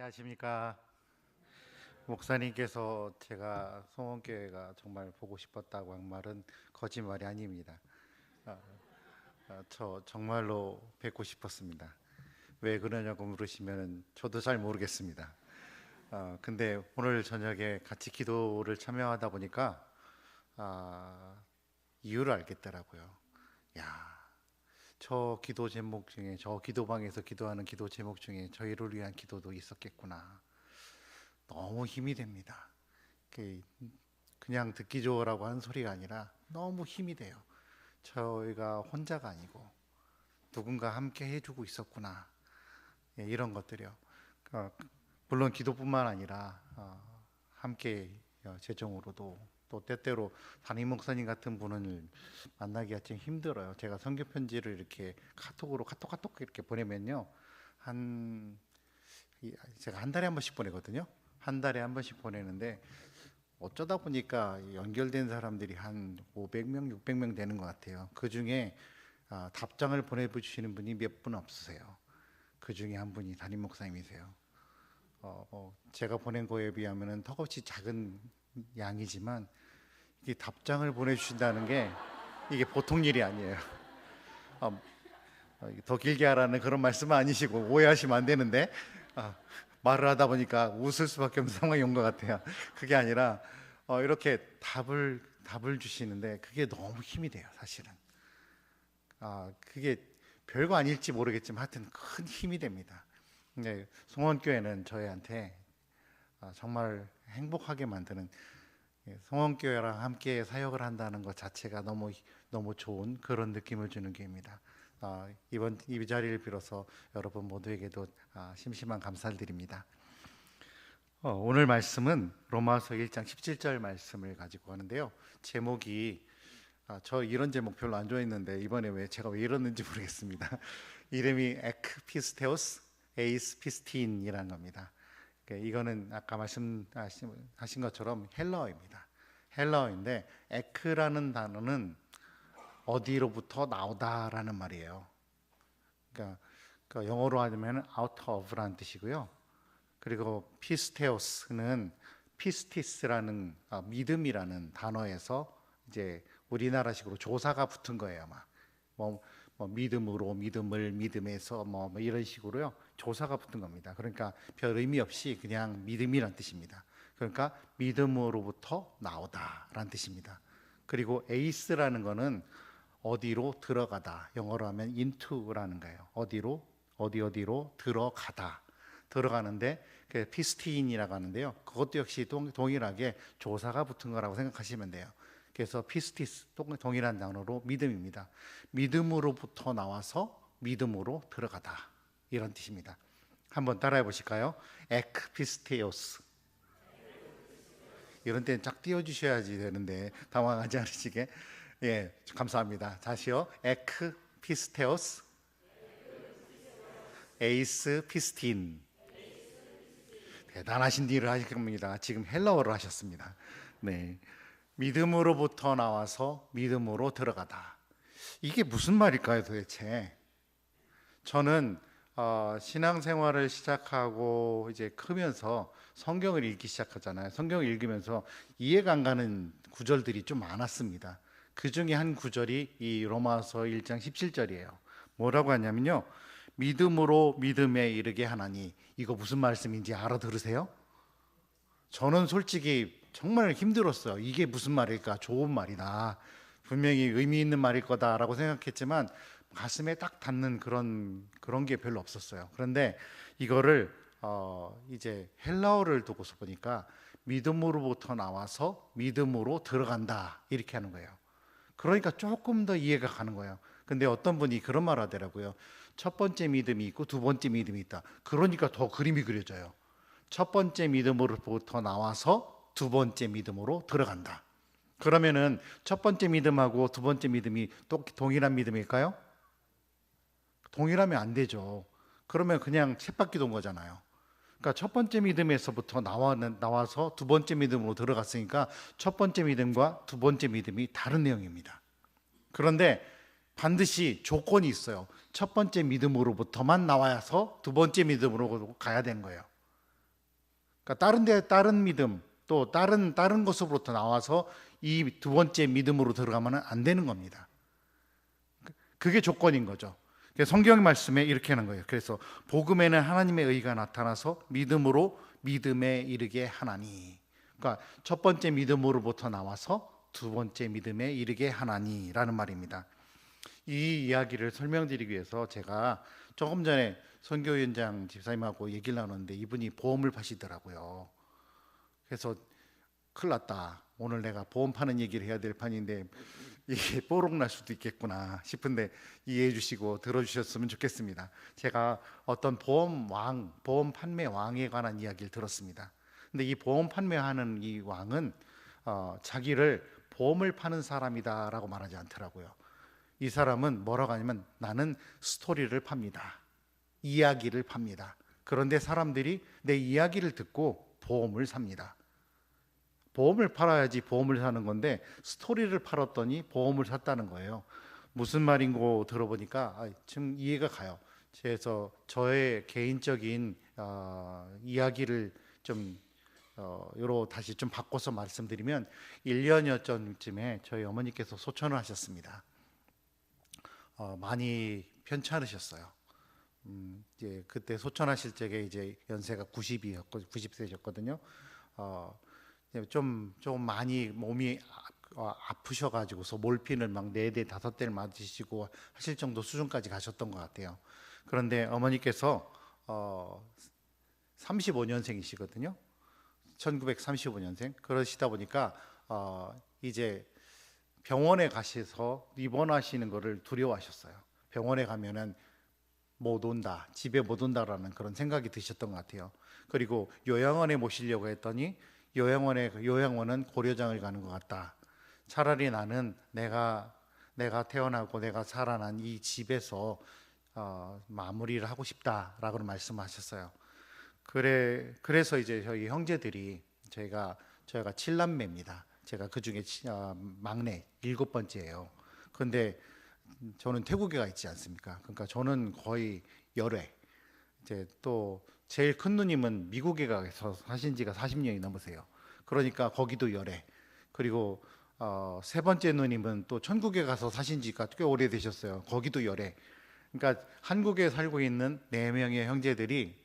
안녕하십니까. 목사님께서 제가 송원교회가 정말 보고 싶었다고 한 말은 거짓말이 아닙니다. 아, 저 정말로 뵙고 싶었습니다. 왜 그러냐고 물으시면 저도 잘 모르겠습니다. 근데 오늘 저녁에 같이 기도를 참여하다 보니까 아, 이유를 알겠더라고요. 야, 저 기도 제목 중에, 저 기도방에서 기도하는 기도 제목 중에 저희를 위한 기도도 있었겠구나. 너무 힘이 됩니다. 그냥 듣기 좋으라고 하는 소리가 아니라 너무 힘이 돼요. 저희가 혼자가 아니고 누군가 함께 해주고 있었구나. 예, 이런 것들이요. 어, 물론 기도뿐만 아니라 함께 재정으로도 또 때때로 담임 목사님 같은 분을 만나기가 좀 힘들어요. 제가 선교 편지를 이렇게 카톡으로 카톡 이렇게 보내면요, 한 제가 한 달에 한 번씩 보내거든요. 한 달에 한 번씩 보내는데 어쩌다 보니까 연결된 사람들이 한 500명, 600명 되는 것 같아요. 그 중에 답장을 보내주시는 분이 몇 분 없으세요. 그 중에 한 분이 담임 목사님이세요. 제가 보낸 거에 비하면 턱없이 작은 양이지만 이게 답장을 보내주신다는 게 이게 보통 일이 아니에요. 어, 더 길게 하라는 그런 말씀은 아니시고 오해하시면 안 되는데 말을 하다 보니까 웃을 수밖에 없는 상황이 온 것 같아요. 그게 아니라 이렇게 답을 주시는데 그게 너무 힘이 돼요, 사실은. 그게 별거 아닐지 모르겠지만 하여튼 큰 힘이 됩니다. 네, 송원교회는 저희한테 정말 행복하게 만드는, 송원교회랑 함께 사역을 한다는 것 자체가 너무 좋은 그런 느낌을 주는 교회입니다. 이번 이 자리를 빌어서 여러분 모두에게도 심심한 감사를 드립니다. 오늘 말씀은 로마서 1장 17절 말씀을 가지고 하는데요. 제목이 저 이런 제목 별로 안 좋아했는데 이번에 제가 왜 이러는지 모르겠습니다. 이름이 에크피스테오스 에이스 피스틴이라는 겁니다. 이거는 아까 말씀하신 것처럼 헬라어입니다. 헬라어인데 에크라는 단어는 어디로부터 나오다라는 말이에요. 그러니까 영어로 하면 out of라는 뜻이고요. 그리고 피스테오스는 피스티스라는 믿음이라는 단어에서 이제 우리나라식으로 조사가 붙은 거예요. 아마 뭐 믿음으로, 믿음을, 믿음에서 뭐 이런 식으로요 조사가 붙은 겁니다. 그러니까 별 의미 없이 그냥 믿음이란 뜻입니다. 그러니까 믿음으로부터 나오다라는 뜻입니다. 그리고 에이스라는 거는 어디로 들어가다, 영어로 하면 into라는 거예요. 어디로 들어가는데 그 피스틴이라고 하는데요. 그것도 역시 동일하게 조사가 붙은 거라고 생각하시면 돼요. 그래서 피스티스 동일한 단어로 믿음입니다. 믿음으로부터 나와서 믿음으로 들어가다, 이런 뜻입니다. 한번 따라해 보실까요? 에크피스테오스. 이런 때는 쫙 띄워주셔야지 되는데 당황하지 않으시게. 예, 감사합니다. 다시요. 에크피스테오스 에이스 피스틴. 대단하신 일을 하실 겁니다. 지금 헬라어를 하셨습니다. 네, 믿음으로부터 나와서 믿음으로 들어가다. 이게 무슨 말일까요, 도대체? 저는 신앙생활을 시작하고 이제 크면서 성경을 읽기 시작하잖아요. 성경을 읽으면서 이해가 안 가는 구절들이 좀 많았습니다. 그 중에 한 구절이 이 로마서 1장 17절이에요. 뭐라고 하냐면요, 믿음으로 믿음에 이르게 하나니. 이거 무슨 말씀인지 알아들으세요? 저는 솔직히 정말 힘들었어요. 이게 무슨 말일까? 좋은 말이다, 분명히 의미 있는 말일 거다라고 생각했지만 가슴에 딱 닿는 그런 게 별로 없었어요. 그런데 이거를 이제 헬라어를 두고서 보니까 믿음으로부터 나와서 믿음으로 들어간다, 이렇게 하는 거예요. 그러니까 조금 더 이해가 가는 거예요. 근데 어떤 분이 그런 말 하더라고요. 첫 번째 믿음이 있고 두 번째 믿음이 있다. 그러니까 더 그림이 그려져요. 첫 번째 믿음으로부터 나와서 두 번째 믿음으로 들어간다. 그러면은 첫 번째 믿음하고 두 번째 믿음이 또 동일한 믿음일까요? 동일하면 안 되죠. 그러면 그냥 쳇바퀴 돈 거잖아요. 그러니까 첫 번째 믿음에서부터 나와서 두 번째 믿음으로 들어갔으니까 첫 번째 믿음과 두 번째 믿음이 다른 내용입니다. 그런데 반드시 조건이 있어요. 첫 번째 믿음으로부터만 나와서 두 번째 믿음으로 가야 되는 거예요. 그러니까 다른 믿음 또 다른 것으로부터 나와서 이 두 번째 믿음으로 들어가면 안 되는 겁니다. 그게 조건인 거죠. 성경 말씀에 이렇게 하는 거예요. 그래서 복음에는 하나님의 의가 나타나서 믿음으로 믿음에 이르게 하나니. 그러니까 첫 번째 믿음으로부터 나와서 두 번째 믿음에 이르게 하나니라는 말입니다. 이 이야기를 설명드리기 위해서 제가 조금 전에 선교위원장 집사님하고 얘기를 나눴는데 이분이 보험을 파시더라고요. 그래서 큰일 났다. 오늘 내가 보험 파는 얘기를 해야 될 판인데 이게 뽀록 날 수도 있겠구나 싶은데 이해해 주시고 들어주셨으면 좋겠습니다. 제가 어떤 보험 판매 왕에 관한 이야기를 들었습니다. 근데 이 보험 판매하는 이 왕은 자기를 보험을 파는 사람이다라고 말하지 않더라고요. 이 사람은 뭐라고 하냐면 나는 스토리를 팝니다. 이야기를 팝니다. 그런데 사람들이 내 이야기를 듣고 보험을 삽니다. 보험을 팔아야지 보험을 사는 건데 스토리를 팔았더니 보험을 샀다는 거예요. 무슨 말인고 들어보니까 지금 이해가 가요. 그래서 저의 개인적인 이야기를 좀 요로 다시 좀 바꿔서 말씀드리면 1년여 전쯤에 저희 어머니께서 소천을 하셨습니다. 많이 편찮으셨어요. 이제 그때 소천하실 적에 이제 연세가 90세셨거든요. 좀 많이 몸이 아프셔가지고서 몰핀을 막 4대 5대를 맞으시고 하실 정도 수준까지 가셨던 것 같아요. 그런데 어머니께서 35년생이시거든요. 1935년생. 그러시다 보니까 이제 병원에 가셔서 입원하시는 것을 두려워하셨어요. 병원에 가면은 못 온다, 집에 못 온다라는 그런 생각이 드셨던 것 같아요. 그리고 요양원에 모시려고 했더니 요양원은 고려장을 가는 것 같다. 차라리 나는 내가 태어나고 내가 살아난 이 집에서 마무리를 하고 싶다라고 말씀하셨어요. 그래서 이제 저희 형제들이 저희가 7남매입니다. 제가 그 중에 막내 7번째예요. 그런데 저는 태국에 가 있지 않습니까? 그러니까 저는 거의 열애. 이제 또 제일 큰 누님은 미국에 가서 사신 지가 40년이 넘으세요. 그러니까 거기도 열애. 그리고 세 번째 누님은 또 천국에 가서 사신 지가 꽤 오래되셨어요. 거기도 열애. 그러니까 한국에 살고 있는 4명의 형제들이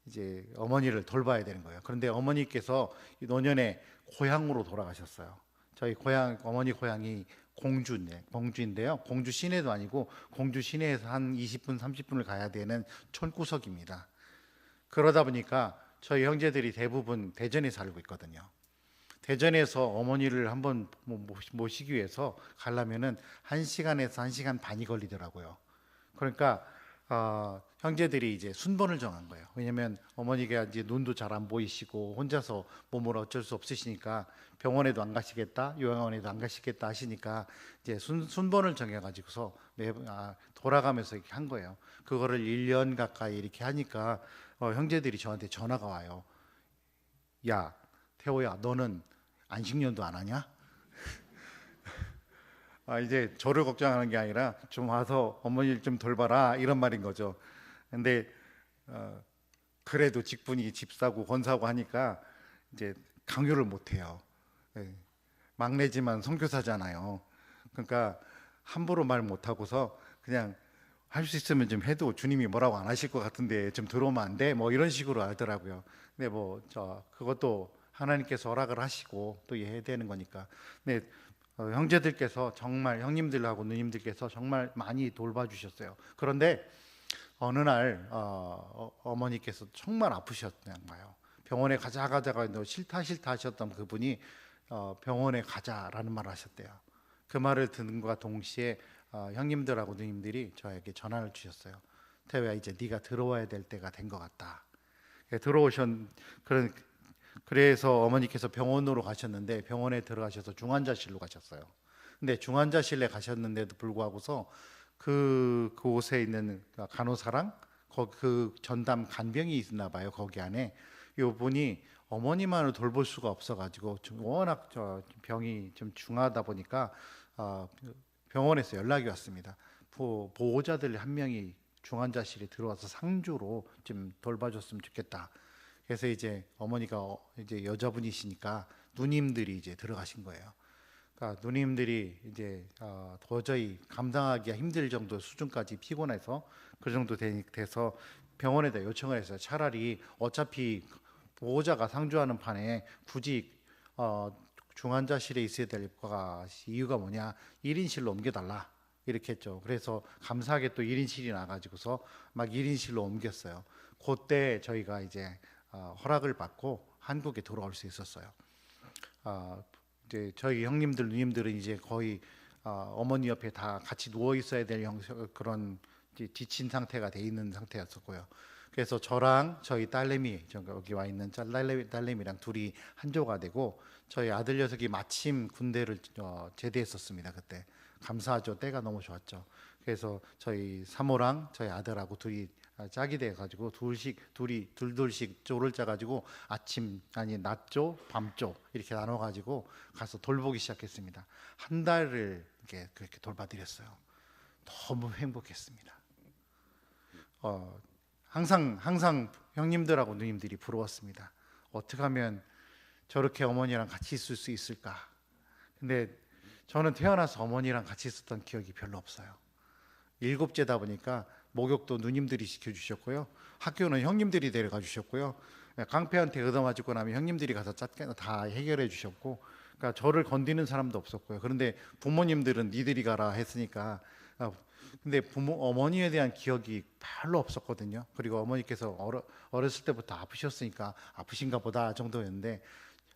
이제 어머니를 돌봐야 되는 거예요. 그런데 어머니께서 노년에 고향으로 돌아가셨어요. 저희 어머니 고향이 공주인데요. 공주 시내도 아니고 공주 시내에서 한 20분, 30분을 가야 되는 촌구석입니다. 그러다 보니까 저희 형제들이 대부분 대전에 살고 있거든요. 대전에서 어머니를 한번 모시기 위해서 가려면은 1시간에서 1시간 반이 걸리더라고요. 그러니까 형제들이 이제 순번을 정한 거예요. 왜냐하면 어머니가 이제 눈도 잘 안 보이시고 혼자서 몸을 어쩔 수 없으시니까 병원에도 안 가시겠다, 요양원에도 안 가시겠다 하시니까 이제 순번을 정해가지고서 돌아가면서 이렇게 한 거예요. 그거를 1년 가까이 이렇게 하니까 형제들이 저한테 전화가 와요. 야, 태호야, 너는 안식년도 안 하냐? 이제 저를 걱정하는 게 아니라 좀 와서 어머니를 좀 돌봐라 이런 말인 거죠. 근데 그래도 직분이 집사고 권사고 하니까 이제 강요를 못 해요. 막내지만 선교사잖아요. 그러니까 함부로 말 못 하고서 그냥 할 수 있으면 좀 해도 주님이 뭐라고 안 하실 것 같은데 좀 들어오면 안 돼? 뭐 이런 식으로 하더라고요. 근데 그것도 하나님께서 허락을 하시고 또 해야 되는 거니까. 근데 형제들께서 정말 형님들하고 누님들께서 정말 많이 돌봐주셨어요. 그런데 어느 날 어머니께서 정말 아프셨나 봐요. 병원에 가자가 너 싫다 하셨던 그분이 병원에 가자라는 말을 하셨대요. 그 말을 듣는 것과 동시에 형님들하고 누님들이 저에게 전화를 주셨어요. 태호야, 이제 네가 들어와야 될 때가 된 것 같다. 그래서 어머니께서 병원으로 가셨는데 병원에 들어가셔서 중환자실로 가셨어요. 근데 중환자실에 가셨는데도 불구하고서 그곳에 있는 간호사랑 그 전담 간병이 있나 봐요. 거기 안에 요 분이 어머니만을 돌볼 수가 없어가지고 워낙 병이 좀 중하다 보니까 병원에서 연락이 왔습니다. 보호자들 한 명이 중환자실에 들어와서 상주로 좀 돌봐줬으면 좋겠다. 그래서 이제 어머니가 이제 여자분이시니까 누님들이 이제 들어가신 거예요. 그러니까 누님들이 이제 도저히 감당하기가 힘들 정도 수준까지 피곤해서 그 정도 돼서 병원에다 요청을 했어요. 차라리 어차피 보호자가 상주하는 판에 굳이 중환자실에 있어야 될 거가 이유가 뭐냐, 1인실로 옮겨달라 이렇게 했죠. 그래서 감사하게 또 1인실이 나가지고서 막 1인실로 옮겼어요. 그때 저희가 이제 허락을 받고 한국에 돌아올 수 있었어요. 이제 저희 형님들 누님들은 이제 거의 어머니 옆에 다 같이 누워 있어야 될 그런 지친 상태가 돼 있는 상태였었고요. 그래서 저랑 저희 딸내미, 여기 와 있는 딸내미랑 둘이 한 조가 되고, 저희 아들 녀석이 마침 군대를 제대했었습니다. 그때 감사하죠. 때가 너무 좋았죠. 그래서 저희 사모랑 저희 아들하고 둘이 짝이 돼가지고 둘씩 조를 짜가지고 아침 아니 낮조 밤조 이렇게 나눠가지고 가서 돌보기 시작했습니다. 한 달을 이렇게 그렇게 돌봐드렸어요. 너무 행복했습니다. 항상 형님들하고 누님들이 부러웠습니다. 어떻게 하면 저렇게 어머니랑 같이 있을 수 있을까? 근데 저는 태어나서 어머니랑 같이 있었던 기억이 별로 없어요. 7째다 보니까 목욕도 누님들이 시켜주셨고요. 학교는 형님들이 데려가 주셨고요. 깡패한테 얻어맞고 나면 형님들이 가서 다 해결해 주셨고, 그러니까 저를 건드리는 사람도 없었고요. 그런데 부모님들은 니들이 가라 했으니까 근데 어머니에 대한 기억이 별로 없었거든요. 그리고 어머니께서 어렸을 때부터 아프셨으니까 아프신가 보다 정도였는데,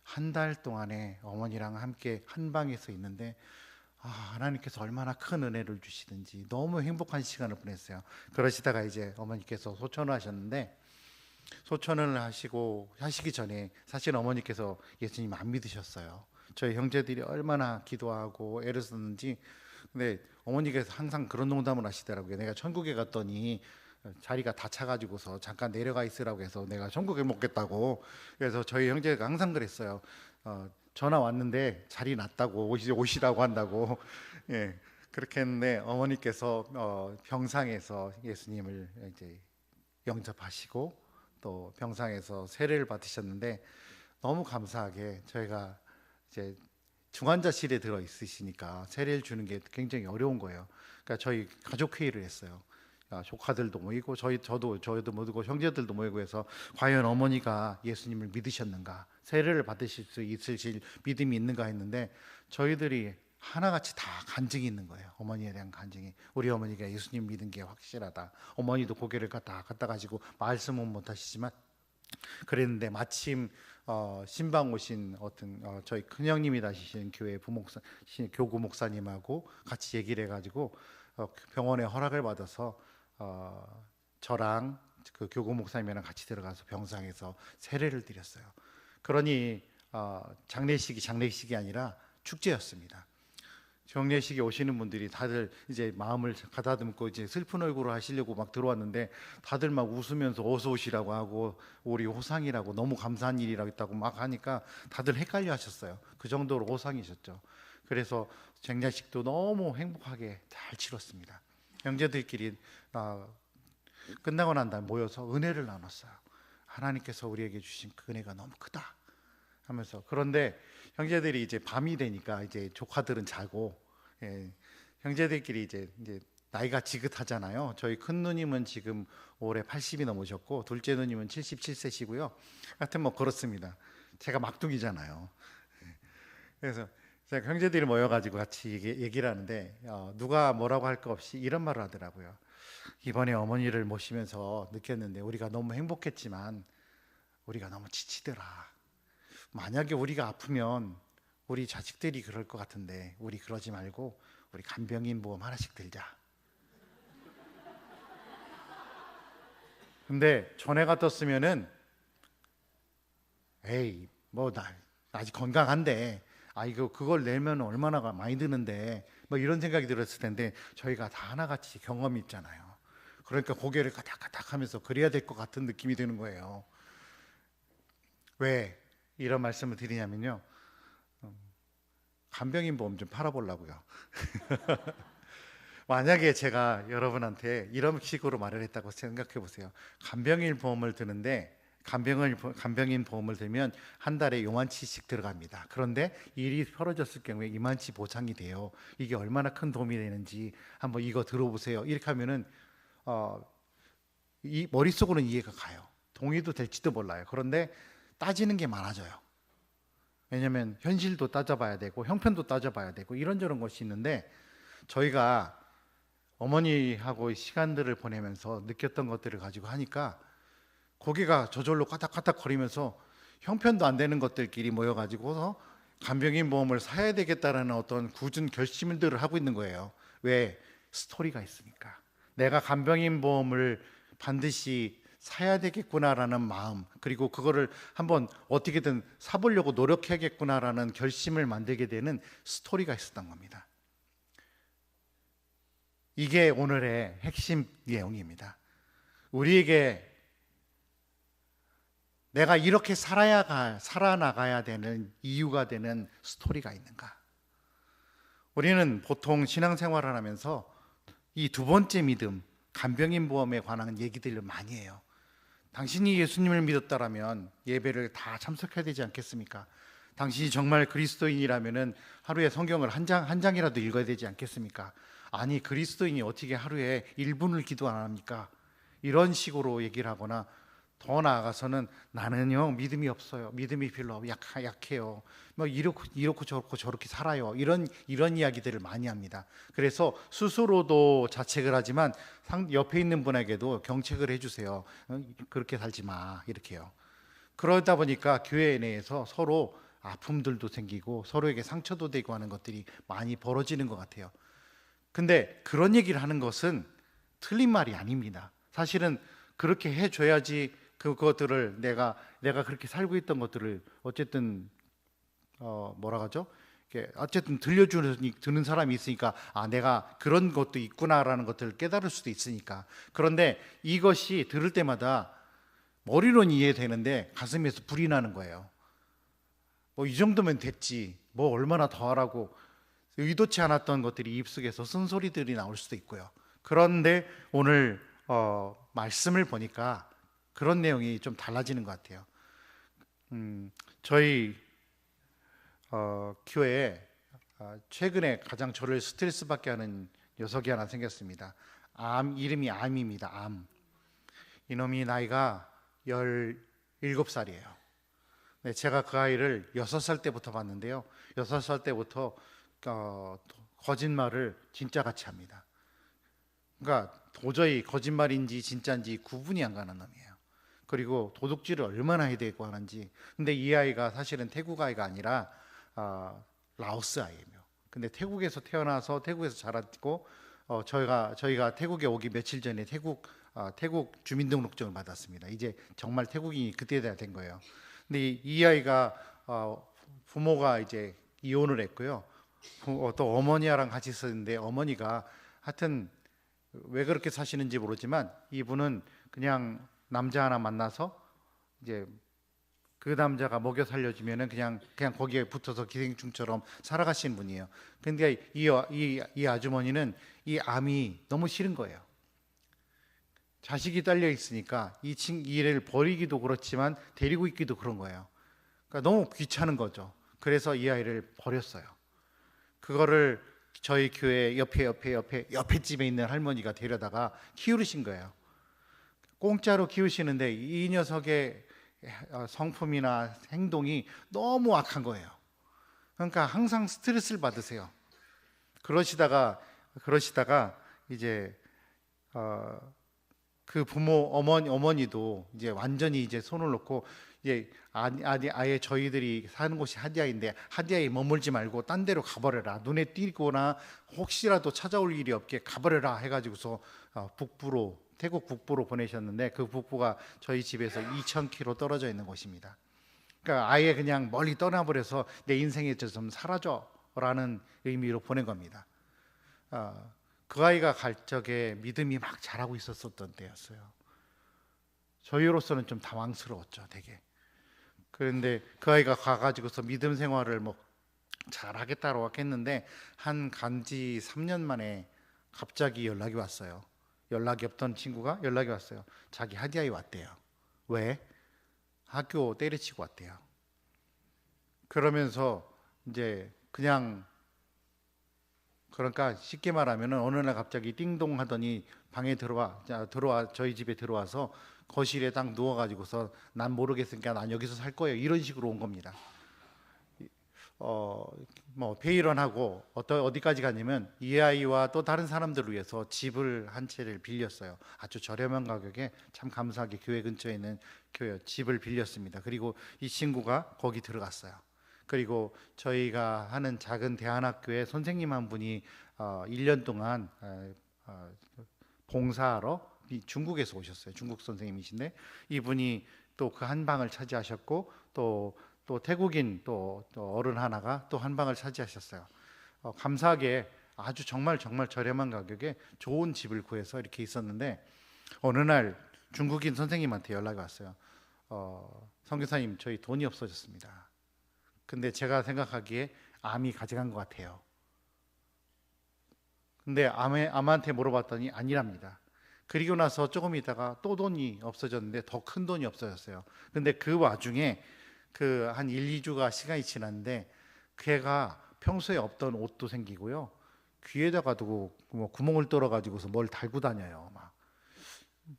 한 달 동안에 어머니랑 함께 한 방에서 있는데 하나님께서 얼마나 큰 은혜를 주시든지 너무 행복한 시간을 보냈어요. 그러시다가 이제 어머니께서 소천을 하셨는데, 소천을 하시기 전에 사실 어머니께서 예수님 안 믿으셨어요. 저희 형제들이 얼마나 기도하고 애를 썼는지. 근데 어머니께서 항상 그런 농담을 하시더라고요. 내가 천국에 갔더니 자리가 다 차가지고서 잠깐 내려가 있으라고 해서 내가 천국에 먹겠다고. 그래서 저희 형제가 항상 그랬어요. 전화 왔는데 자리 났다고 오시라고 한다고. 예, 그렇게 했는데 어머니께서 병상에서 예수님을 이제 영접하시고 또 병상에서 세례를 받으셨는데, 너무 감사하게 저희가 이제 중환자실에 들어 있으시니까 세례를 주는 게 굉장히 어려운 거예요. 그러니까 저희 가족 회의를 했어요. 조카들도 모이고 저도 모이고 형제들도 모이고 해서 과연 어머니가 예수님을 믿으셨는가, 세례를 받으실 수 있으실 믿음이 있는가 했는데, 저희들이 하나같이 다 간증이 있는 거예요. 어머니에 대한 간증이. 우리 어머니가 예수님 믿은 게 확실하다. 어머니도 고개를 갖다 가지고 말씀은 못 하시지만 그랬는데, 마침 신방 오신 어떤 저희 큰형님이 다니시는 교회 교구 목사님하고 같이 얘기를 해가지고 병원에 허락을 받아서 저랑 그 교구 목사님이랑 같이 들어가서 병상에서 세례를 드렸어요. 그러니 장례식이 아니라 축제였습니다. 장례식에 오시는 분들이 다들 이제 마음을 가다듬고 이제 슬픈 얼굴을 하시려고 막 들어왔는데, 다들 막 웃으면서 어서 오시라고 하고 우리 호상이라고 너무 감사한 일이라고 했다고 막 하니까 다들 헷갈려 하셨어요. 그 정도로 호상이셨죠. 그래서 장례식도 너무 행복하게 잘 치렀습니다. 형제들끼리 끝나고 난 다음에 모여서 은혜를 나눴어요. 하나님께서 우리에게 주신 그 은혜가 너무 크다 하면서. 그런데 형제들이 이제 밤이 되니까 이제 조카들은 자고, 형제들끼리 이제 나이가 지긋하잖아요. 저희 큰 누님은 지금 올해 80이 넘으셨고, 둘째 누님은 77세시고요. 하여튼 뭐 그렇습니다. 제가 막둥이잖아요. 그래서 제가 형제들이 모여가지고 같이 얘기를 하는데 누가 뭐라고 할 거 없이 이런 말을 하더라고요. 이번에 어머니를 모시면서 느꼈는데 우리가 너무 행복했지만 우리가 너무 지치더라. 만약에 우리가 아프면 우리 자식들이 그럴 것 같은데 우리 그러지 말고 우리 간병인 보험 하나씩 들자. 근데 전해가 떴으면은 에이 뭐 나 아직 건강한데 이거 그걸 내면 얼마나 많이 드는데 뭐 이런 생각이 들었을 텐데, 저희가 다 하나같이 경험이 있잖아요. 그러니까 고개를 까닥까닥 하면서 그래야 될 것 같은 느낌이 드는 거예요. 왜 이런 말씀을 드리냐면요, 간병인 보험 좀 팔아보려고요. 만약에 제가 여러분한테 이런 식으로 말을 했다고 생각해 보세요. 간병인 보험을 드는데 간병인 보험을 들면 한 달에 요만치씩 들어갑니다. 그런데 일이 벌어졌을 경우에 이만치 보상이 돼요. 이게 얼마나 큰 도움이 되는지 한번 이거 들어보세요. 이렇게 하면은 이 머릿속으로는 이해가 가요. 동의도 될지도 몰라요. 그런데 따지는 게 많아져요. 왜냐하면 현실도 따져봐야 되고 형편도 따져봐야 되고 이런저런 것이 있는데, 저희가 어머니하고 시간들을 보내면서 느꼈던 것들을 가지고 하니까 고개가 저절로 까닥까닥거리면서 형편도 안 되는 것들끼리 모여가지고서 간병인 보험을 사야 되겠다라는 어떤 굳은 결심들을 하고 있는 거예요. 왜? 스토리가 있으니까. 내가 간병인 보험을 반드시 사야 되겠구나라는 마음, 그리고 그거를 한번 어떻게든 사보려고 노력해야겠구나라는 결심을 만들게 되는 스토리가 있었던 겁니다. 이게 오늘의 핵심 내용입니다. 우리에게 내가 이렇게 살아나가야 되는 이유가 되는 스토리가 있는가? 우리는 보통 신앙생활을 하면서 이 두 번째 믿음, 간병인 보험에 관한 얘기들을 많이 해요. 당신이 예수님을 믿었다라면 예배를 다 참석해야 되지 않겠습니까? 당신이 정말 그리스도인이라면 하루에 성경을 한 장이라도 읽어야 되지 않겠습니까? 아니, 그리스도인이 어떻게 하루에 1분을 기도 안 합니까? 이런 식으로 얘기를 하거나, 더 나아가서는 나는요 믿음이 없어요, 믿음이 별로 약해요, 뭐 이렇고 저렇게 살아요, 이런 이야기들을 많이 합니다. 그래서 스스로도 자책을 하지만 옆에 있는 분에게도 경책을 해주세요. 그렇게 살지 마, 이렇게요. 그러다 보니까 교회 내에서 서로 아픔들도 생기고 서로에게 상처도 되고 하는 것들이 많이 벌어지는 것 같아요. 근데 그런 얘기를 하는 것은 틀린 말이 아닙니다. 사실은 그렇게 해줘야지 그것들을 내가 그렇게 살고 있던 것들을 어쨌든 뭐라 하죠? 어쨌든 듣는 사람이 있으니까, 내가 그런 것도 있구나라는 것들을 깨달을 수도 있으니까. 그런데 이것이 들을 때마다 머리로는 이해되는데 가슴에서 불이 나는 거예요. 뭐 이 정도면 됐지, 뭐 얼마나 더 하라고, 의도치 않았던 것들이 입속에서 쓴소리들이 나올 수도 있고요. 그런데 오늘 말씀을 보니까 그런 내용이 좀 달라지는 것 같아요. 저희 교회에 최근에 가장 저를 스트레스 받게 하는 녀석이 하나 생겼습니다. 이름이 암입니다. 암. 이놈이 나이가 17살이에요. 네, 제가 그 아이를 6살 때부터 봤는데요, 6살 때부터 거짓말을 진짜같이 합니다. 그러니까 도저히 거짓말인지 진짜인지 구분이 안 가는 놈이에요. 그리고 도둑질을 얼마나 해야 되고 하는지. 근데 이 아이가 사실은 태국 아이가 아니라 라오스 아이예요. 근데 태국에서 태어나서 태국에서 자랐고, 저희가 태국에 오기 며칠 전에 태국 주민등록증을 받았습니다. 이제 정말 태국인이 그때 된 거예요. 근데 이 아이가 부모가 이제 이혼을 했고요. 또 어머니랑 같이 있었는데, 어머니가 하여튼 왜 그렇게 사시는지 모르지만 이분은 그냥 남자 하나 만나서 이제 그 남자가 먹여 살려주면은 그냥 거기에 붙어서 기생충처럼 살아가시는 분이에요. 근데 이 아주머니는 이 암이 너무 싫은 거예요. 자식이 딸려 있으니까 이 애를 버리기도 그렇지만 데리고 있기도 그런 거예요. 그러니까 너무 귀찮은 거죠. 그래서 이 아이를 버렸어요. 그거를 저희 교회 옆에 집에 있는 할머니가 데려다가 키우신 거예요. 공짜로 키우시는데 이 녀석의 성품이나 행동이 너무 악한 거예요. 그러니까 항상 스트레스를 받으세요. 그러시다가 이제 그 부모 어머니도 이제 완전히 이제 손을 놓고, 이제 아예 저희들이 사는 곳이 하디야인데 하디야에 머물지 말고 딴 데로 가버려라, 눈에 띄거나 혹시라도 찾아올 일이 없게 가버려라 해가지고서 태국 북부로 보내셨는데, 그 북부가 저희 집에서 2,000km 떨어져 있는 곳입니다. 그러니까 아예 그냥 멀리 떠나버려서 내 인생에서 좀 사라져라는 의미로 보낸 겁니다. 그 아이가 갈 적에 믿음이 막 자라고 있었던 때였어요. 저희로서는 좀 당황스러웠죠, 되게. 그런데 그 아이가 가가지고서 믿음 생활을 뭐 잘하겠다고 했는데 간지 3년 만에 갑자기 연락이 왔어요. 연락이 없던 친구가 연락이 왔어요. 자기 하디야에 왔대요. 왜? 학교 때려치고 왔대요. 그러면서 이제 그냥, 그러니까 쉽게 말하면은 어느 날 갑자기 띵동 하더니 방에 들어와 저희 집에 들어와서 거실에 딱 누워가지고서 난 모르겠으니까 난 여기서 살 거예요, 이런 식으로 온 겁니다. 어, 뭐 회의론하고 어디까지 갔냐면 이 아이와 또 다른 사람들을 위해서 집을 한 채를 빌렸어요. 아주 저렴한 가격에 참 감사하게 교회 근처에 있는 교회 집을 빌렸습니다. 그리고 이 친구가 거기 들어갔어요. 그리고 저희가 하는 작은 대안학교에 선생님 한 분이 1년 동안 봉사하러 중국에서 오셨어요. 중국 선생님이신데 이분이 또 그 한 방을 차지하셨고, 또 태국인 또 어른 하나가 또 한 방을 차지하셨어요. 감사하게 아주 정말 저렴한 가격에 좋은 집을 구해서 이렇게 있었는데, 어느 날 중국인 선생님한테 연락이 왔어요. 선교사님, 저희 돈이 없어졌습니다. 근데 제가 생각하기에 암이 가져간 것 같아요. 근데 암한테 물어봤더니 아니랍니다. 그리고 나서 조금 있다가 또 돈이 없어졌는데 더 큰 돈이 없어졌어요. 근데 그 와중에 그 한 1, 2주가 시간이 지났는데 걔가 평소에 없던 옷도 생기고요. 귀에다가 두고 뭐 구멍을 뚫어 가지고서 뭘 달고 다녀요. 막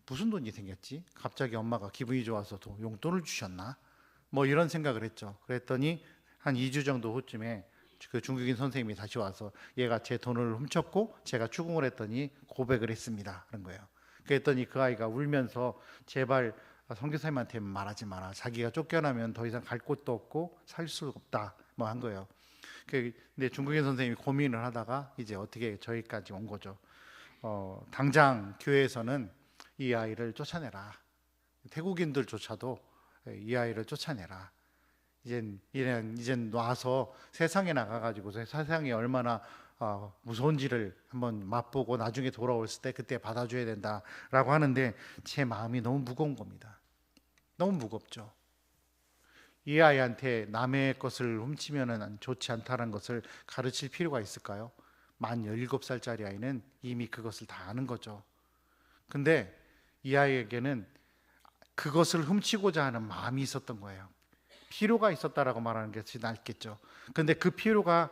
무슨 돈이 생겼지? 갑자기 엄마가 기분이 좋아서 용돈을 주셨나? 뭐 이런 생각을 했죠. 그랬더니 한 2주 정도 후쯤에 그 중국인 선생님이 다시 와서 얘가 제 돈을 훔쳤고 제가 추궁을 했더니 고백을 했습니다, 그런 거예요. 그랬더니 그 아이가 울면서 제발 선교사님한테 말하지 마라. 자기가 쫓겨나면 더 이상 갈 곳도 없고 살 수 없다, 뭐 한 거예요. 근데 중국인 선생님이 고민을 하다가 이제 어떻게 저희까지 온 거죠. 당장 교회에서는 이 아이를 쫓아내라. 태국인들조차도 이 아이를 쫓아내라. 이젠 놔서 세상에 나가가지고 세상이 얼마나 무서운지를 한번 맛보고 나중에 돌아왔을 때 그때 받아줘야 된다라고 하는데, 제 마음이 너무 무거운 겁니다. 너무 무겁죠. 이 아이한테 남의 것을 훔치면은 좋지 않다는 것을 가르칠 필요가 있을까요? 만 17살짜리 아이는 이미 그것을 다 아는 거죠. 근데 이 아이에게는 그것을 훔치고자 하는 마음이 있었던 거예요. 필요가 있었다라고 말하는 것이 낫겠죠. 근데 그 필요가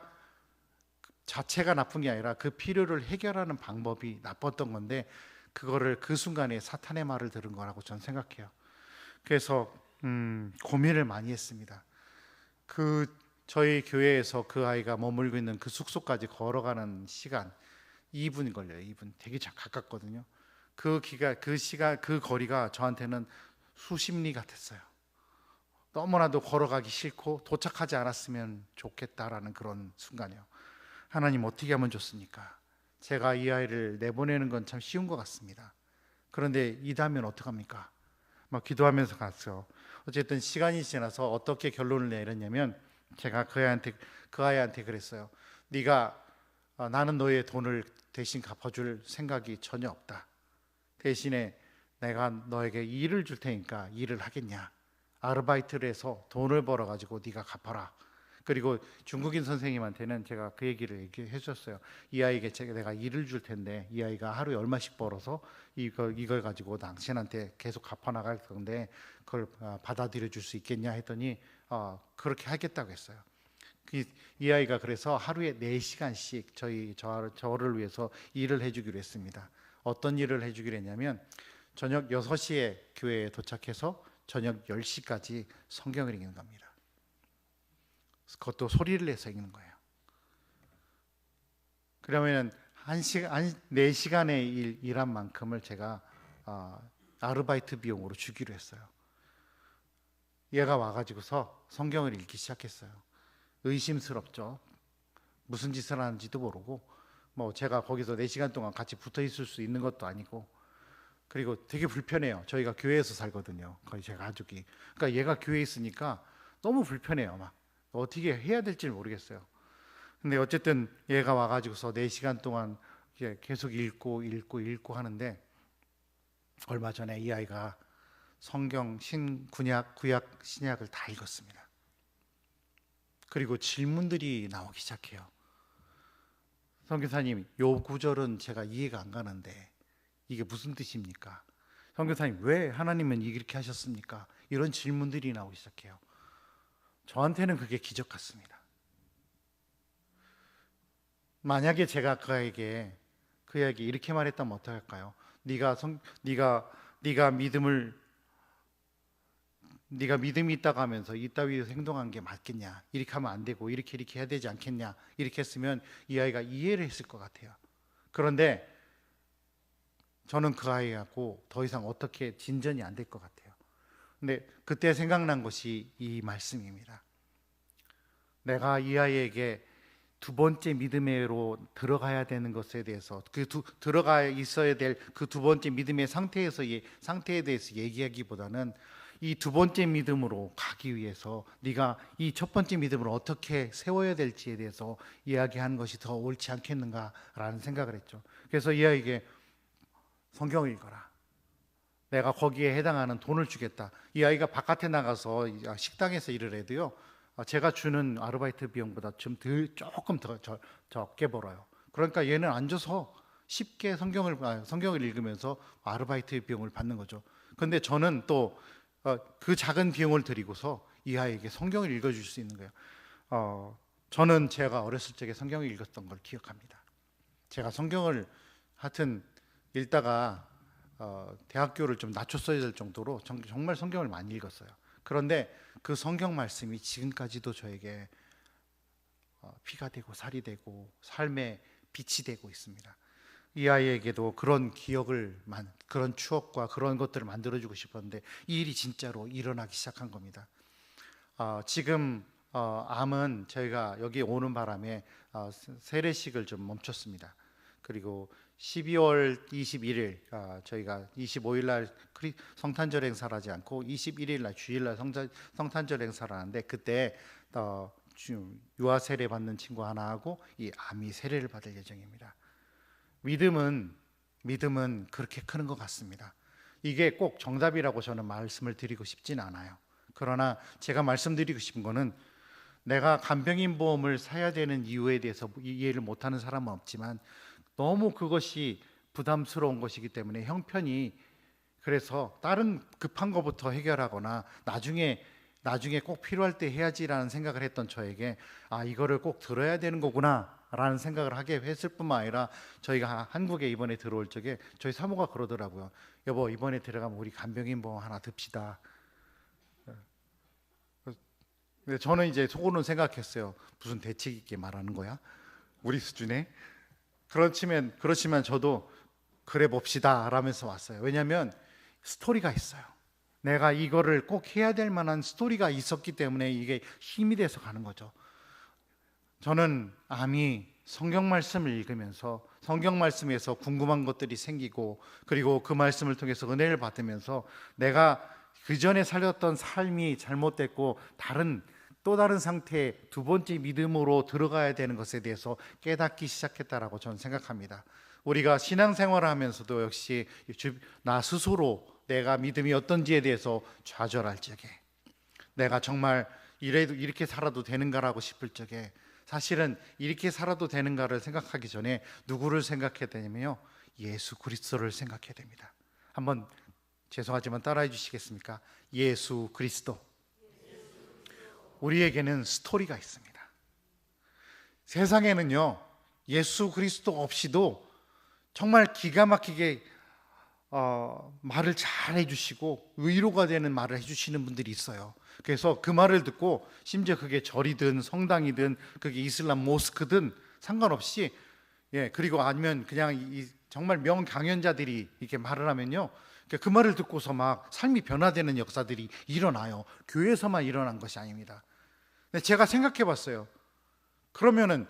자체가 나쁜 게 아니라 그 필요를 해결하는 방법이 나빴던 건데, 그거를 그 순간에 사탄의 말을 들은 거라고 저는 생각해요. 그래서 고민을 많이 했습니다. 저희 교회에서 그 아이가 머물고 있는 그 숙소까지 걸어가는 시간 2분 걸려요. 2분. 되게 가깝거든요. 그 시간, 그 거리가 저한테는 수십 리 같았어요. 너무나도 걸어가기 싫고 도착하지 않았으면 좋겠다라는 그런 순간이요. 하나님, 어떻게 하면 좋습니까? 제가 이 아이를 내보내는 건 참 쉬운 것 같습니다. 그런데 이다면 어떡합니까? 막 기도하면서 갔어요. 어쨌든 시간이 지나서 어떻게 결론을 내렸냐면, 제가 그 아이한테 그랬어요. 나는 너의 돈을 대신 갚아줄 생각이 전혀 없다. 대신에 내가 너에게 일을 줄 테니까 일을 하겠냐? 아르바이트를 해서 돈을 벌어 가지고 네가 갚아라. 그리고 중국인 선생님한테는 제가 그 얘기를 얘기해 줬어요. 이 아이에게 내가 일을 줄 텐데 이 아이가 하루에 얼마씩 벌어서 이걸 가지고 당신한테 계속 갚아 나갈 건데 그걸 받아들여 줄 수 있겠냐 했더니 그렇게 하겠다고 했어요. 이 아이가 그래서 하루에 4시간씩 저를 위해서 일을 해주기로 했습니다. 어떤 일을 해주기로 했냐면, 저녁 6시에 교회에 도착해서 저녁 10시까지 성경을 읽는 겁니다. 그것도 소리를 내서 읽는 거예요. 그러면 4시간의 일한 만큼을 제가 아르바이트 비용으로 주기로 했어요. 얘가 와가지고서 성경을 읽기 시작했어요. 의심스럽죠. 무슨 짓을 하는지도 모르고, 뭐 제가 거기서 4시간 동안 같이 붙어 있을 수 있는 것도 아니고, 그리고 되게 불편해요. 저희가 교회에서 살거든요, 거의 제 가족이. 그러니까 얘가 교회에 있으니까 너무 불편해요. 막 어떻게 해야 될지 모르겠어요. 근데 어쨌든 얘가 와가지고서 4시간 동안 계속 읽고 하는데, 얼마 전에 이 아이가 성경 구약 신약을 다 읽었습니다. 그리고 질문들이 나오기 시작해요. 선교사님, 요 구절은 제가 이해가 안 가는데 이게 무슨 뜻입니까? 선교사님, 왜 하나님은 이렇게 하셨습니까? 이런 질문들이 나오기 시작해요. 저한테는 그게 기적 같습니다. 만약에 제가 그에게 이렇게 말했다면 어떡할까요? 네가 믿음이 있다고 하면서 이따위에서 행동한 게 맞겠냐? 이렇게 하면 안 되고 이렇게 해야 되지 않겠냐? 이렇게 했으면 이 아이가 이해를 했을 것 같아요. 그런데 저는 그 아이하고 더 이상 어떻게 진전이 안 될 것 같아요. 근데 그때 생각난 것이 이 말씀입니다. 내가 이 아이에게 두 번째 믿음으로 들어가야 되는 것에 대해서 들어가 있어야 될 그 두 번째 믿음의 상태에 대해서 얘기하기보다는 이 두 번째 믿음으로 가기 위해서 네가 이 첫 번째 믿음을 어떻게 세워야 될지에 대해서 이야기하는 것이 더 옳지 않겠는가라는 생각을 했죠. 그래서 이 아이에게 성경을 읽어라. 내가 거기에 해당하는 돈을 주겠다. 이 아이가 바깥에 나가서 식당에서 일을 해도요, 제가 주는 아르바이트 비용보다 조금 더 적게 벌어요. 그러니까 얘는 앉아서 쉽게 성경을 읽으면서 아르바이트 비용을 받는 거죠. 그런데 저는 또 그 작은 비용을 드리고서 이 아이에게 성경을 읽어줄 수 있는 거예요. 저는 제가 어렸을 적에 성경을 읽었던 걸 기억합니다. 제가 성경을 하여튼 읽다가 대학교를 좀 낮췄어야 될 정도로 정말 성경을 많이 읽었어요. 그런데 그 성경 말씀이 지금까지도 저에게 피가 되고 살이 되고 삶의 빛이 되고 있습니다. 이 아이에게도 그런 그런 추억과 그런 것들을 만들어주고 싶었는데 이 일이 진짜로 일어나기 시작한 겁니다. 지금 암은 저희가 여기 오는 바람에 세례식을 좀 멈췄습니다. 그리고 12월 21일 저희가 25일 날 성탄절 행사를 하지 않고 21일 날 주일 날 성탄절 행사를 하는데 그때 유아 세례 받는 친구 하나 하고 이 아미 세례를 받을 예정입니다. 믿음은 그렇게 크는 것 같습니다. 이게 꼭 정답이라고 저는 말씀을 드리고 싶진 않아요. 그러나 제가 말씀드리고 싶은 거는 내가 간병인 보험을 사야 되는 이유에 대해서 이해를 못하는 사람은 없지만 너무 그것이 부담스러운 것이기 때문에 형편이 그래서 다른 급한 것부터 해결하거나 나중에 꼭 필요할 때 해야지라는 생각을 했던 저에게 이거를 꼭 들어야 되는 거구나 라는 생각을 하게 했을 뿐만 아니라 저희가 한국에 이번에 들어올 적에 저희 사모가 그러더라고요. 여보, 이번에 들어가면 우리 간병인 보험 하나 듭시다. 근데 저는 이제 속으로는 생각했어요. 무슨 대책 있게 말하는 거야? 우리 수준에? 그렇지만 저도 그래 봅시다 라면서 왔어요. 왜냐하면 스토리가 있어요. 내가 이거를 꼭 해야 될 만한 스토리가 있었기 때문에 이게 힘이 돼서 가는 거죠. 저는 암이 성경 말씀을 읽으면서 성경 말씀에서 궁금한 것들이 생기고 그리고 그 말씀을 통해서 은혜를 받으면서 내가 그 전에 살렸던 삶이 잘못됐고 또 다른 상태의 두 번째 믿음으로 들어가야 되는 것에 대해서 깨닫기 시작했다라고 저는 생각합니다. 우리가 신앙생활을 하면서도 역시 나 스스로 내가 믿음이 어떤지에 대해서 좌절할 적에 내가 정말 이렇게 살아도 되는가라고 싶을 적에 사실은 이렇게 살아도 되는가를 생각하기 전에 누구를 생각해야 되냐면요, 예수 그리스도를 생각해야 됩니다. 한번 죄송하지만 따라해 주시겠습니까? 예수 그리스도. 우리에게는 스토리가 있습니다. 세상에는요, 예수 그리스도 없이도 정말 기가 막히게 말을 잘 해주시고 위로가 되는 말을 해주시는 분들이 있어요. 그래서 그 말을 듣고 심지어 그게 절이든 성당이든 그게 이슬람 모스크든 상관없이 그리고 아니면 그냥 정말 명강연자들이 이렇게 말을 하면요, 그 말을 듣고서 막 삶이 변화되는 역사들이 일어나요. 교회에서만 일어난 것이 아닙니다. 근데 제가 생각해 봤어요. 그러면은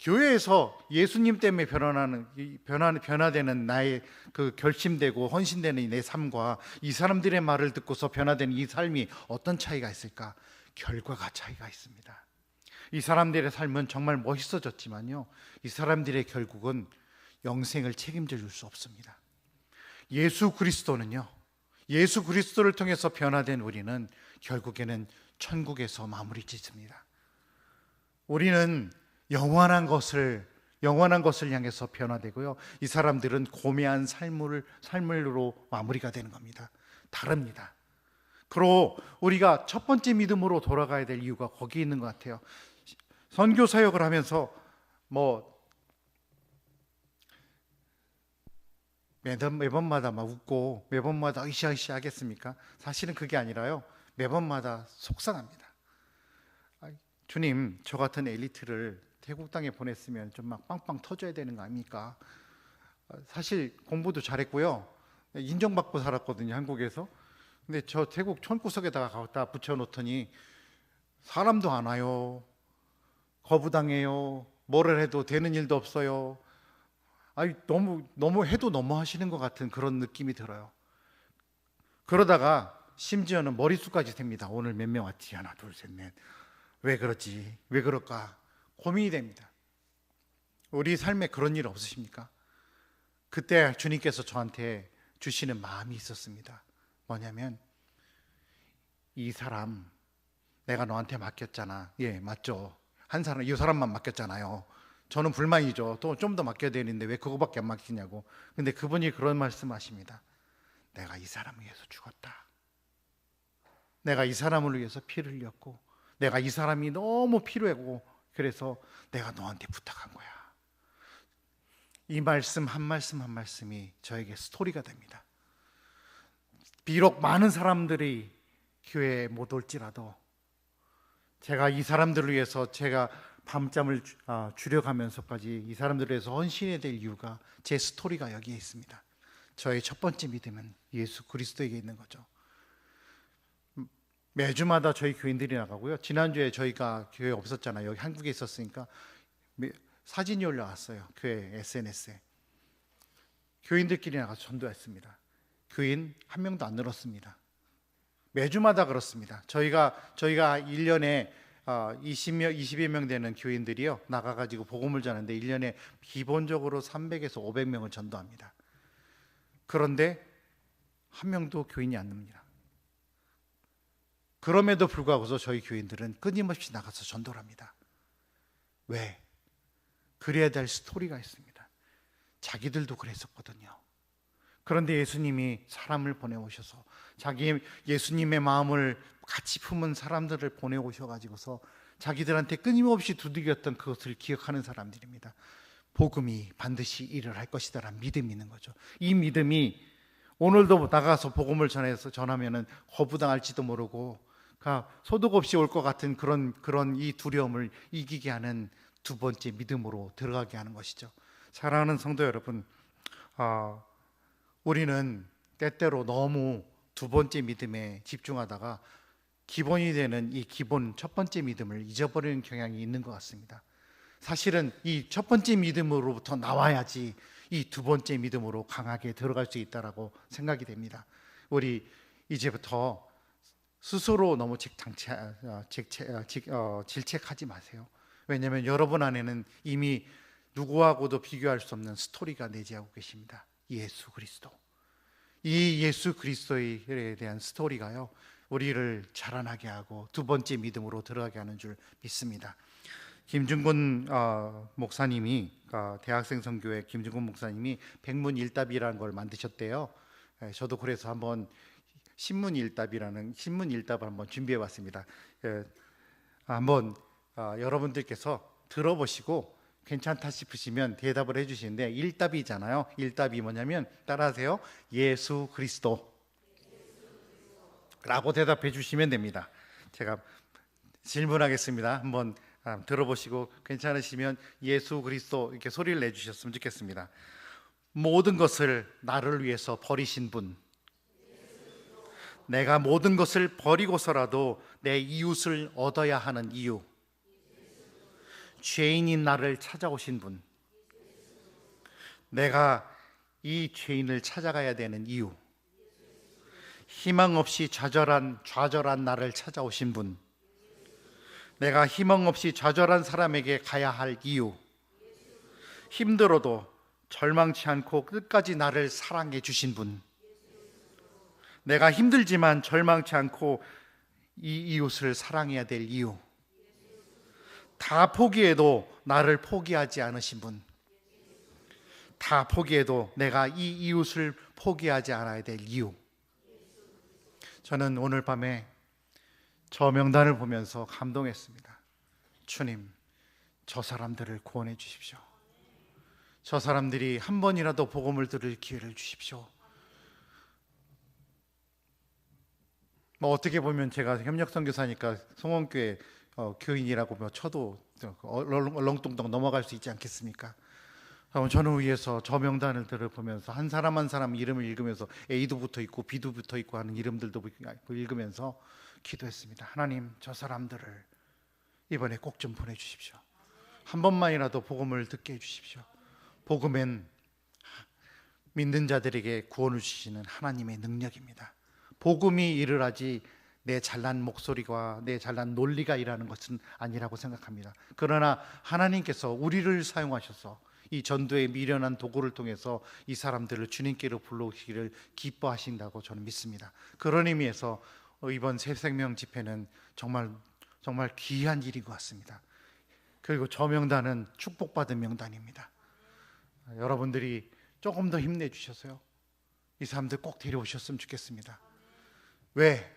교회에서 예수님 때문에 변화되는 나의 그 결심되고 헌신되는 내 삶과 이 사람들의 말을 듣고서 변화되는 이 삶이 어떤 차이가 있을까? 결과가 차이가 있습니다. 이 사람들의 삶은 정말 멋있어졌지만요, 이 사람들의 결국은 영생을 책임져 줄 수 없습니다. 예수 그리스도를 통해서 변화된 우리는 결국에는 천국에서 마무리 짓습니다. 우리는 영원한 것을 향해서 변화되고요, 이 사람들은 고매한 삶으로 마무리가 되는 겁니다. 다릅니다. 그리고 우리가 첫 번째 믿음으로 돌아가야 될 이유가 거기 있는 것 같아요. 선교 사역을 하면서 매번마다 막 웃고 매번마다 으쌰으쌰 하겠습니까? 사실은 그게 아니라요, 매번마다 속상합니다. 주님, 저 같은 엘리트를 태국 땅에 보냈으면 좀 막 빵빵 터져야 되는 거 아닙니까? 사실 공부도 잘했고요, 인정받고 살았거든요, 한국에서. 근데 저 태국 촌구석에다가 갖다 붙여놓더니 사람도 안 와요, 거부당해요, 뭐를 해도 되는 일도 없어요. 너무 해도 너무 하시는 것 같은 그런 느낌이 들어요. 그러다가 심지어는 머릿수까지 셉니다. 오늘 몇 명 왔지? 하나, 둘, 셋, 넷. 왜 그렇지? 왜 그럴까? 고민이 됩니다. 우리 삶에 그런 일 없으십니까? 그때 주님께서 저한테 주시는 마음이 있었습니다. 뭐냐면, 이 사람 내가 너한테 맡겼잖아. 예, 맞죠. 이 사람만 맡겼잖아요. 저는 불만이죠. 또 좀 더 맡겨야 되는데 왜 그거밖에 안 맡기냐고. 근데 그분이 그런 말씀하십니다. 내가 이 사람을 위해서 죽었다. 내가 이 사람을 위해서 피를 흘렸고, 내가 이 사람이 너무 필요하고, 그래서 내가 너한테 부탁한 거야. 이 말씀 한 말씀 한 말씀이 저에게 스토리가 됩니다. 비록 많은 사람들이 교회에 못 올지라도 제가 이 사람들을 위해서 제가 밤잠을 줄여가면서까지 이 사람들을 위해서 헌신해야 될 이유가, 제 스토리가 여기에 있습니다. 저의 첫 번째 믿음은 예수 그리스도에게 있는 거죠. 매주마다 저희 교인들이 나가고요, 지난주에 저희가 교회 없었잖아요. 여기 한국에 있었으니까 사진이 올라왔어요. 교회 SNS에. 교인들끼리 나가서 전도했습니다. 교인 한 명도 안 늘었습니다. 매주마다 그렇습니다. 저희가 1년에 20여 명 되는 교인들이요, 나가가지고 복음을 전하는데 1년에 기본적으로 300에서 500명을 전도합니다. 그런데 한 명도 교인이 안 늡니다. 그럼에도 불구하고 저희 교인들은 끊임없이 나가서 전도를 합니다. 왜? 그래야 될 스토리가 있습니다. 자기들도 그랬었거든요. 그런데 예수님이 사람을 보내오셔서 예수님의 마음을 같이 품은 사람들을 보내오셔가지고서 자기들한테 끊임없이 두들겼던 그것을 기억하는 사람들입니다. 복음이 반드시 일을 할 것이다라는 믿음이 있는 거죠. 이 믿음이 오늘도 나가서 복음을 전하면은 거부당할지도 모르고 소득 없이 올 것 같은 그런 이 두려움을 이기게 하는 두 번째 믿음으로 들어가게 하는 것이죠. 사랑하는 성도 여러분, 우리는 때때로 너무 두 번째 믿음에 집중하다가 기본이 되는 이 기본 첫 번째 믿음을 잊어버리는 경향이 있는 것 같습니다. 사실은 이 첫 번째 믿음으로부터 나와야지 이 두 번째 믿음으로 강하게 들어갈 수 있다라고 생각이 됩니다. 우리 이제부터 스스로 너무 질책하지 마세요. 왜냐하면 여러분 안에는 이미 누구하고도 비교할 수 없는 스토리가 내재하고 계십니다. 예수 그리스도. 이 예수 그리스도에 대한 스토리가요, 우리를 자라나게 하고 두 번째 믿음으로 들어가게 하는 줄 믿습니다. 김중근 목사님이, 대학생 선교회 김중근 목사님이 백문일답이라는 걸 만드셨대요. 저도 그래서 한번 신문일답을 한번 준비해 봤습니다. 한번 여러분들께서 들어보시고 괜찮다 싶으시면 대답을 해주시는데, 일답이잖아요. 일답이 뭐냐면, 따라하세요. 예수 그리스도 라고 대답해 주시면 됩니다. 제가 질문하겠습니다. 한번 들어보시고 괜찮으시면 예수 그리스도 이렇게 소리를 내주셨으면 좋겠습니다. 모든 것을 나를 위해서 버리신 분, 내가 모든 것을 버리고서라도 내 이웃을 얻어야 하는 이유, 죄인인 나를 찾아오신 분, 내가 이 죄인을 찾아가야 되는 이유, 희망 없이 좌절한 나를 찾아오신 분, 내가 희망 없이 좌절한 사람에게 가야 할 이유, 힘들어도 절망치 않고 끝까지 나를 사랑해 주신 분, 내가 힘들지만 절망치 않고 이 이웃을 사랑해야 될 이유, 다 포기해도 나를 포기하지 않으신 분, 다 포기해도 내가 이 이웃을 포기하지 않아야 될 이유. 저는 오늘 밤에 저 명단을 보면서 감동했습니다. 주님, 저 사람들을 구원해 주십시오. 저 사람들이 한 번이라도 복음을 들을 기회를 주십시오. 뭐 어떻게 보면 제가 협력선교사니까 송원교회 교인이라고 쳐도 얼렁뚱땅 넘어갈 수 있지 않겠습니까? 저는 위에서 저 명단을 들어보면서 한 사람 한 사람 이름을 읽으면서 A도 붙어 있고 B도 붙어 있고 하는 이름들도 읽으면서 기도했습니다. 하나님, 저 사람들을 이번에 꼭 좀 보내주십시오. 한 번만이라도 복음을 듣게 해주십시오. 복음엔 믿는 자들에게 구원을 주시는 하나님의 능력입니다. 복음이 일을 하지 내 잘난 목소리가 내 잘난 논리가 일하는 것은 아니라고 생각합니다. 그러나 하나님께서 우리를 사용하셔서 이 전도의 미련한 도구를 통해서 이 사람들을 주님께로 불러오시기를 기뻐하신다고 저는 믿습니다. 그런 의미에서 이번 새생명 집회는 정말 귀한 일인 것 같습니다. 그리고 저 명단은 축복받은 명단입니다. 여러분들이 조금 더 힘내주셔서요, 이 사람들 꼭 데려오셨으면 좋겠습니다. 왜?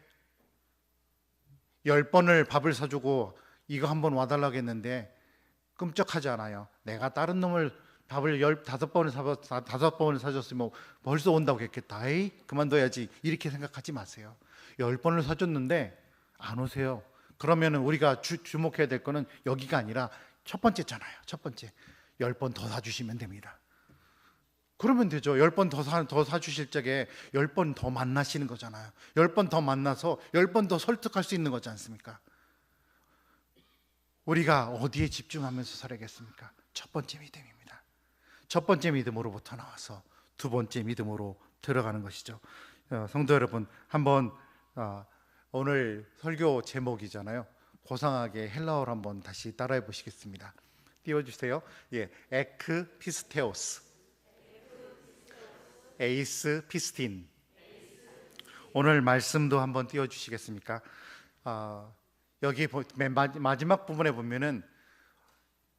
10번을 밥을 사주고 이거 한번 와달라고 했는데 끔찍하지 않아요. 내가 다른 놈을 밥을 15번을 사줬으면 벌써 온다고 했겠다. 에이, 그만둬야지. 이렇게 생각하지 마세요. 10번을 사줬는데 안 오세요. 그러면 우리가 주목해야 될 거는 여기가 아니라 첫 번째잖아요. 첫 번째 10번 더 사주시면 됩니다. 그러면 되죠. 10번 더 사주실 적에 10번 더 만나시는 거잖아요. 10번 더 만나서 10번 더 설득할 수 있는 거지 않습니까? 우리가 어디에 집중하면서 살아야겠습니까? 첫 번째 믿음입니다. 첫 번째 믿음으로부터 나와서 두 번째 믿음으로 들어가는 것이죠. 성도 여러분, 한번 오늘 설교 제목이잖아요. 고상하게 헬라어로 한번 다시 따라해 보시겠습니다. 띄워주세요. 예, 에크 피스테오스, 에이스 피스틴. 오늘 말씀도 한번 띄워주시겠습니까? 여기 맨 마지막 부분에 보면은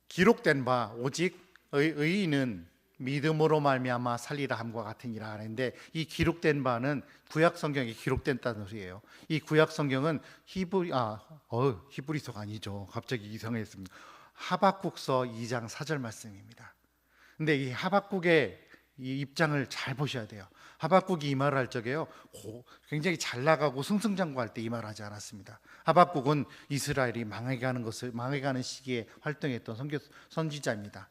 기록된 바 오직 의인은 믿음으로 말미암아 살리라 함과 같으니라 하는데, 이 기록된 바는 구약 성경에 기록된다는 소리예요. 이 구약 성경은 히브리서가 아니죠. 갑자기 이상했습니다. 하박국서 2장 4절 말씀입니다. 근데 이 하박국의 이 입장을 잘 보셔야 돼요. 하박국이 이 말을 할 적에요, 굉장히 잘 나가고 승승장구할 때 이 말을 하지 않았습니다. 하박국은 이스라엘이 망해가는 시기에 활동했던 선지자입니다.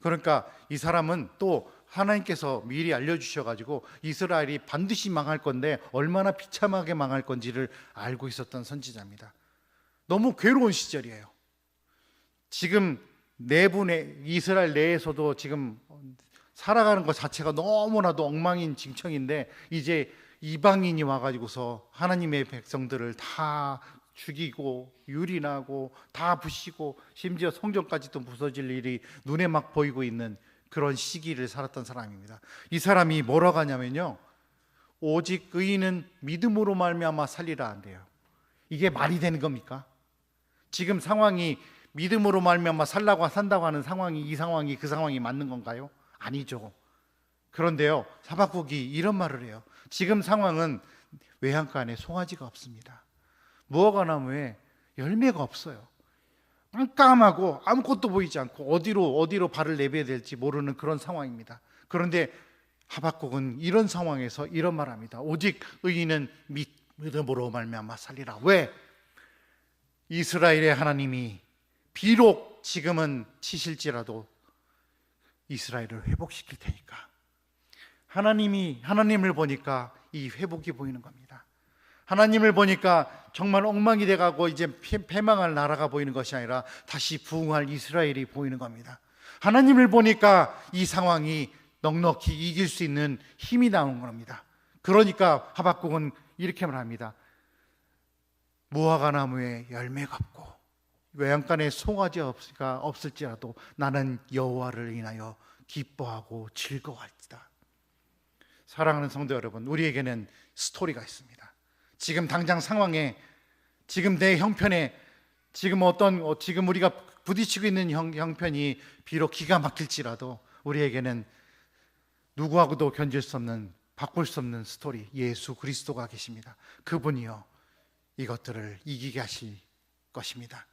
그러니까 이 사람은 또 하나님께서 미리 알려주셔가지고 이스라엘이 반드시 망할 건데 얼마나 비참하게 망할 건지를 알고 있었던 선지자입니다. 너무 괴로운 시절이에요. 지금 이스라엘 내에서도 지금 살아가는 것 자체가 너무나도 엉망진창인데, 이제 이방인이 와가지고서 하나님의 백성들을 다 죽이고 유린하고 다 부시고 심지어 성전까지도 부서질 일이 눈에 막 보이고 있는 그런 시기를 살았던 사람입니다. 이 사람이 뭐라고 하냐면요, 오직 의인은 믿음으로 말미암아 살리라 한대요. 이게 말이 되는 겁니까? 지금 상황이 믿음으로 말미암아 산다고 하는 상황이, 이 상황이 그 상황이 맞는 건가요? 아니죠. 그런데요, 하박국이 이런 말을 해요. 지금 상황은 외양간 안에 송아지가 없습니다. 무화과 나무에 열매가 없어요. 깜깜하고 아무것도 보이지 않고 어디로 발을 내벼야 될지 모르는 그런 상황입니다. 그런데 하박국은 이런 상황에서 이런 말합니다. 오직 의인은 믿음으로 말미암아 살리라. 왜? 이스라엘의 하나님이 비록 지금은 치실지라도 이스라엘을 회복시킬 테니까. 하나님을 보니까 이 회복이 보이는 겁니다. 하나님을 보니까 정말 엉망이 돼가고 이제 패망할 나라가 보이는 것이 아니라 다시 부흥할 이스라엘이 보이는 겁니다. 하나님을 보니까 이 상황이 넉넉히 이길 수 있는 힘이 나오는 겁니다. 그러니까 하박국은 이렇게 말합니다. 무화과 나무에 열매가 없고 외양간에 송아지가 없을지라도 나는 여호와를 인하여 기뻐하고 즐거워할지다. 사랑하는 성도 여러분, 우리에게는 스토리가 있습니다. 지금 당장 상황에, 지금 내 형편에, 지금 우리가 부딪히고 있는 형편이 비록 기가 막힐지라도 우리에게는 누구하고도 견딜 수 없는 바꿀 수 없는 스토리, 예수 그리스도가 계십니다. 그분이요 이것들을 이기게 하실 것입니다.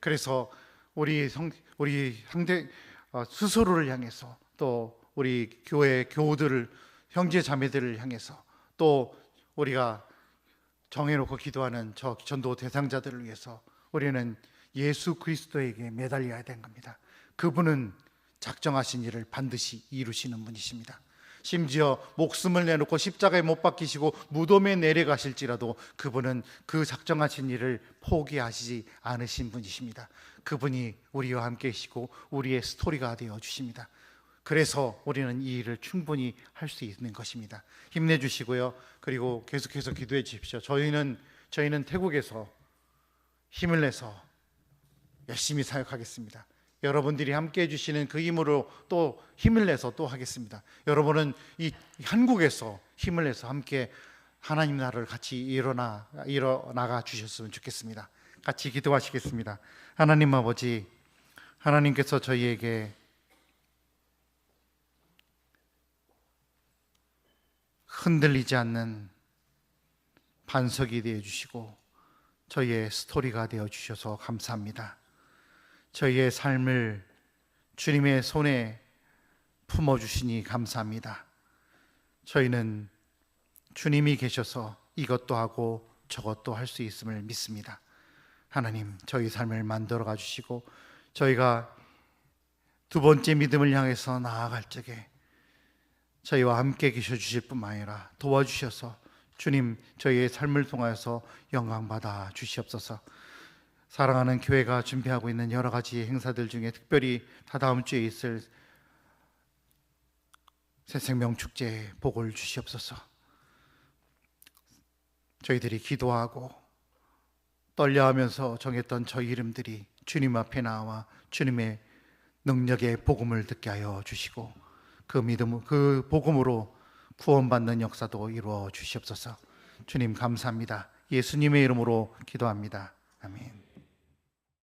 그래서 우리 상대 스스로를 향해서, 또 우리 교회 교우들을, 형제 자매들을 향해서, 또 우리가 정해놓고 기도하는 저 전도 대상자들을 위해서 우리는 예수 그리스도에게 매달려야 되는 겁니다. 그분은 작정하신 일을 반드시 이루시는 분이십니다. 심지어 목숨을 내놓고 십자가에 못 박히시고 무덤에 내려가실지라도 그분은 그 작정하신 일을 포기하시지 않으신 분이십니다. 그분이 우리와 함께 계시고 우리의 스토리가 되어 주십니다. 그래서 우리는 이 일을 충분히 할 수 있는 것입니다. 힘내주시고요. 그리고 계속해서 기도해 주십시오. 저희는 태국에서 힘을 내서 열심히 사역하겠습니다. 여러분들이 함께 해주시는 그 힘으로 또 힘을 내서 또 하겠습니다. 여러분은 이 한국에서 힘을 내서 함께 하나님 나라를 같이 일어나가 주셨으면 좋겠습니다. 같이 기도하시겠습니다. 하나님 아버지, 하나님께서 저희에게 흔들리지 않는 반석이 되어 주시고 저희의 스토리가 되어 주셔서 감사합니다. 저희의 삶을 주님의 손에 품어주시니 감사합니다. 저희는 주님이 계셔서 이것도 하고 저것도 할 수 있음을 믿습니다. 하나님, 저희 삶을 만들어가 주시고 저희가 두 번째 믿음을 향해서 나아갈 적에 저희와 함께 계셔 주실 뿐만 아니라 도와주셔서 주님, 저희의 삶을 통하여서 영광받아 주시옵소서. 사랑하는 교회가 준비하고 있는 여러 가지 행사들 중에 특별히 다다음 주에 있을 새생명축제에 복을 주시옵소서. 저희들이 기도하고 떨려하면서 정했던 저희 이름들이 주님 앞에 나와 주님의 능력의 복음을 듣게 하여 주시고 그 복음으로 구원받는 역사도 이루어 주시옵소서. 주님 감사합니다. 예수님의 이름으로 기도합니다. 아멘.